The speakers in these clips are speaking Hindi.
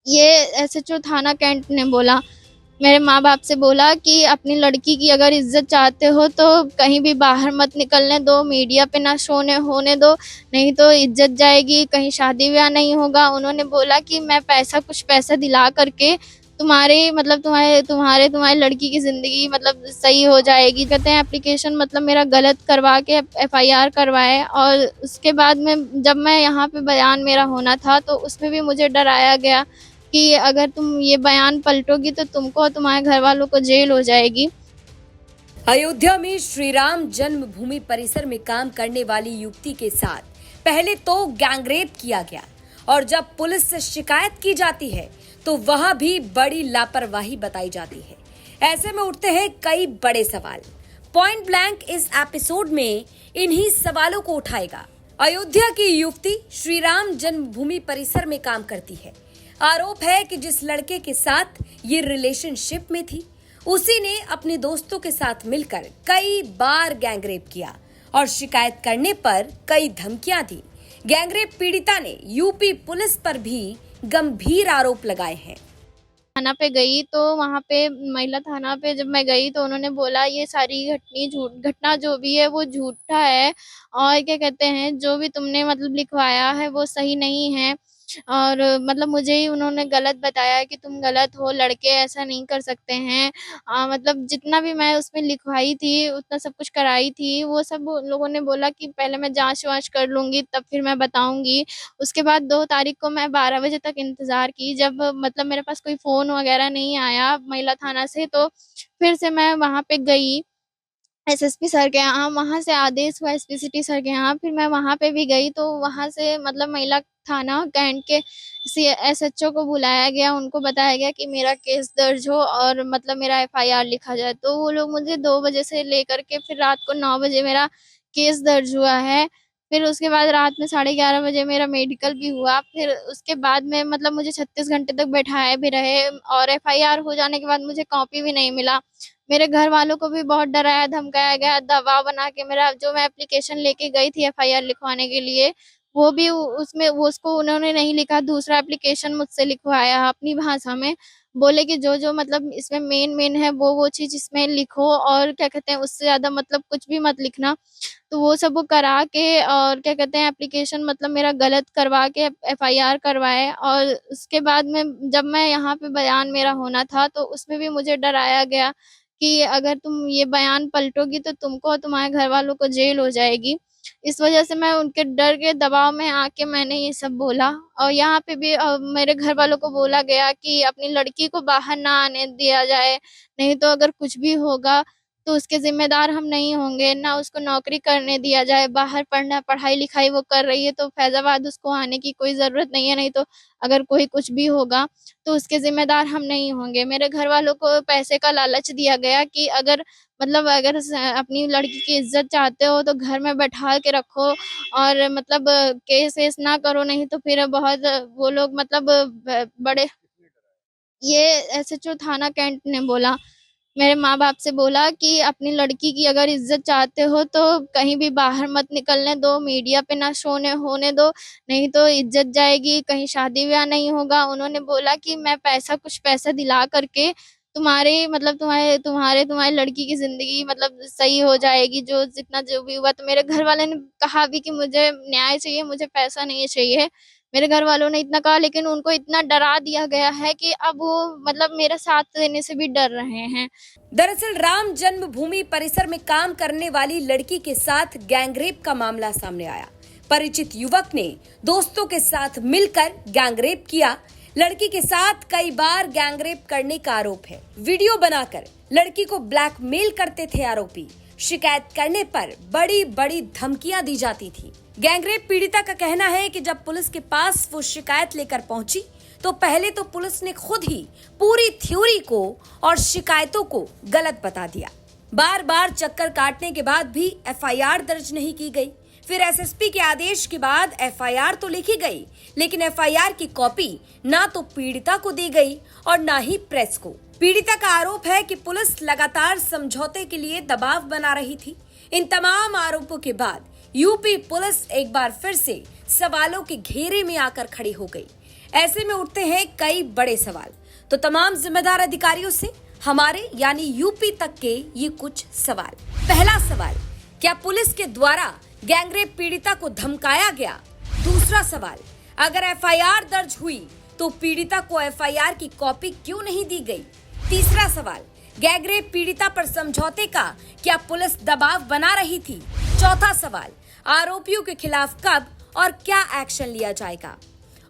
ये एसएचओ थाना कैंट ने बोला, मेरे माँ बाप से बोला कि अपनी लड़की की अगर इज्जत चाहते हो तो कहीं भी बाहर मत निकलने दो, मीडिया पे ना शोने होने दो, नहीं तो इज्जत जाएगी, कहीं शादी ब्याह नहीं होगा। उन्होंने बोला कि मैं कुछ पैसा दिला करके तुम्हारे मतलब तुम्हारे लड़की की जिंदगी मतलब सही हो जाएगी। कहते हैं एप्लीकेशन मतलब मेरा गलत करवा के एफआईआर करवाए, और उसके बाद में जब मैं यहाँ पे बयान मेरा होना था तो उसमें भी मुझे डराया गया कि अगर तुम ये बयान पलटोगी तो तुमको और तुम्हारे घर वालों को जेल हो जाएगी। अयोध्या में श्री राम जन्मभूमि परिसर में काम करने वाली युवती के साथ पहले तो गैंगरेप किया गया और जब पुलिस से शिकायत की जाती है तो वहां भी बड़ी लापरवाही बताई जाती है। ऐसे में उठते हैं कई बड़े सवाल। पॉइंट ब्लैंक इस एपिसोड में इन्हीं सवालों को उठाएगा। अयोध्या की युवती श्री राम जन्मभूमि परिसर में काम करती है। आरोप है कि जिस लड़के के साथ ये रिलेशनशिप में थी उसी ने अपने दोस्तों के साथ मिलकर कई बार गैंगरेप किया और शिकायत करने पर कई धमकियां दी। गैंगरेप पीड़िता ने यूपी पुलिस पर भी गंभीर आरोप लगाए हैं। थाना पे गई तो वहाँ पे महिला थाना पे जब मैं गई तो उन्होंने बोला ये सारी घटना जो भी है वो झूठा है, और क्या कहते हैं जो भी तुमने मतलब लिखवाया है वो सही नहीं है, और मतलब मुझे ही उन्होंने गलत बताया कि तुम गलत हो, लड़के ऐसा नहीं कर सकते हैं। मतलब जितना भी मैं उसमें लिखवाई थी उतना सब कुछ कराई थी, वो सब उन लोगों ने बोला कि पहले मैं जांच वाँच कर लूँगी तब फिर मैं बताऊँगी। उसके बाद 2 तारीख को मैं 12 बजे तक इंतज़ार की, जब मतलब मेरे पास कोई फ़ोन वग़ैरह नहीं आया महिला थाना से, तो फिर से मैं वहाँ पे गई एसएसपी सर के यहाँ, वहाँ से आदेश हुआ एसपी सिटी सर के यहाँ, फिर मैं वहाँ पे भी गई तो वहाँ से मतलब महिला थाना कैंट के सी एसएचओ को बुलाया गया, उनको बताया गया कि मेरा केस दर्ज हो और मतलब मेरा एफआईआर लिखा जाए। तो वो लोग मुझे 2 बजे से लेकर के फिर रात को 9 बजे मेरा केस दर्ज हुआ है। फिर उसके बाद रात में 11:30 बजे मेरा मेडिकल भी हुआ। फिर उसके बाद में मतलब मुझे 36 घंटे तक बैठाए भी रहे, और एफआईआर हो जाने के बाद मुझे कॉपी भी नहीं मिला। मेरे घर वालों को भी बहुत डराया धमकाया गया, दबाव बना के मेरा जो मैं एप्लीकेशन लेके गई थी एफआईआर लिखवाने के लिए, वो भी उसमें वो उसको उन्होंने नहीं लिखा, दूसरा एप्लीकेशन मुझसे लिखवाया अपनी भाषा में। बोले कि जो मतलब इसमें मेन है वो चीज़ इसमें लिखो, और क्या कहते हैं उससे ज़्यादा मतलब कुछ भी मत लिखना। तो वो सब वो करा के और क्या कहते हैं एप्लीकेशन मतलब मेरा गलत करवा के एफआईआर करवाए, और उसके बाद में जब मैं यहाँ पे बयान मेरा होना था तो उसमें भी मुझे डराया गया कि अगर तुम ये बयान पलटोगी तो तुमको और तुम्हारे घर वालों को जेल हो जाएगी। इस वजह से मैं उनके डर के दबाव में आके मैंने ये सब बोला, और यहाँ पे भी मेरे घर वालों को बोला गया कि अपनी लड़की को बाहर ना आने दिया जाए, नहीं तो अगर कुछ भी होगा तो उसके ज़िम्मेदार हम नहीं होंगे, ना उसको नौकरी करने दिया जाए, बाहर पढ़ाई-लिखाई वो कर रही है तो फैज़ाबाद उसको आने की कोई ज़रूरत नहीं है, नहीं तो अगर कोई कुछ भी होगा तो उसके ज़िम्मेदार हम नहीं होंगे। मेरे घरवालों को पैसे का लालच दिया गया कि अगर अपनी लड़की की इज़्ज़त चाहते हो तो घर में बैठा के रखो, और मतलब केस-वेस ना करो, नहीं तो फिर बहुत वो लोग मतलब बड़े ये एसएचओ थाना कैंट ने बोला, मेरे माँ-बाप से बोला कि अपनी लड़की की अगर इज़्ज़त चाहते हो तो कहीं भी बाहर मत निकलने दो, मीडिया पे ना शोने होने दो, नहीं तो इज़्ज़त जाएगी, कहीं शादी ब्याह नहीं होगा। उन्होंने बोला कि मैं कुछ पैसा दिला करके तुम्हारी लड़की की ज़िंदगी मतलब सही हो जाएगी, जो भी हुआ। तो मेरे घर वाले ने कहा भी कि मुझे न्याय चाहिए, मुझे पैसा नहीं चाहिए। मेरे घर वालों ने इतना कहा, लेकिन उनको इतना डरा दिया गया है कि अब वो मतलब मेरा साथ देने से भी डर रहे हैं। दरअसल राम जन्मभूमि परिसर में काम करने वाली लड़की के साथ गैंगरेप का मामला सामने आया। परिचित युवक ने दोस्तों के साथ मिलकर गैंगरेप किया। लड़की के साथ कई बार गैंगरेप करने का आरोप है। वीडियो बनाकर लड़की को ब्लैकमेल करते थे आरोपी। शिकायत करने पर बड़ी बड़ी धमकियां दी जाती थी। गैंगरेप पीड़िता का कहना है कि जब पुलिस के पास वो शिकायत लेकर पहुंची तो पहले तो पुलिस ने खुद ही पूरी थ्योरी को और शिकायतों को गलत बता दिया। बार बार चक्कर काटने के बाद भी एफआईआर दर्ज नहीं की गई। फिर एसएसपी के आदेश के बाद एफआईआर तो लिखी गई, लेकिन एफआईआर की कॉपी ना तो पीड़िता को दी गई और ना ही प्रेस को। पीड़िता का आरोप है कि पुलिस लगातार समझौते के लिए दबाव बना रही थी। इन तमाम आरोपों के बाद यूपी पुलिस एक बार फिर से सवालों के घेरे में आकर खड़ी हो गई। ऐसे में उठते हैं कई बड़े सवाल। तो तमाम जिम्मेदार अधिकारियों से हमारे यानी यूपी तक के ये कुछ सवाल। पहला सवाल, क्या पुलिस के द्वारा गैंगरेप पीड़िता को धमकाया गया? दूसरा सवाल, अगर एफआईआर दर्ज हुई तो पीड़िता को एफआईआर की कॉपी क्यों नहीं दी गई? तीसरा सवाल, गैंगरेप पीड़िता पर समझौते का क्या पुलिस दबाव बना रही थी? चौथा सवाल, आरोपियों के खिलाफ कब और क्या एक्शन लिया जाएगा?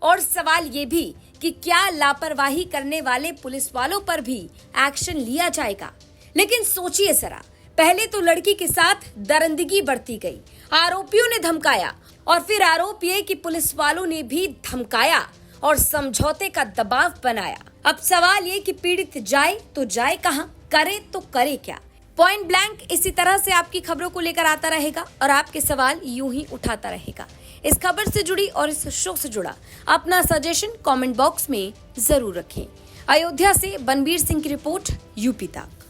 और सवाल ये भी कि क्या लापरवाही करने वाले पुलिस वालों पर भी एक्शन लिया जाएगा? लेकिन सोचिए जरा, पहले तो लड़की के साथ दरिंदगी बरती गई, आरोपियों ने धमकाया और फिर आरोप ये कि पुलिस वालों ने भी धमकाया और समझौते का दबाव बनाया। अब सवाल ये कि पीड़ित जाए तो जाए कहां, करे तो करे क्या? पॉइंट ब्लैंक इसी तरह से आपकी खबरों को लेकर आता रहेगा और आपके सवाल यूं ही उठाता रहेगा। इस खबर से जुड़ी और इस शो से जुड़ा अपना सजेशन कमेंट बॉक्स में जरूर रखें। अयोध्या से बनबीर सिंह की रिपोर्ट, यूपी तक।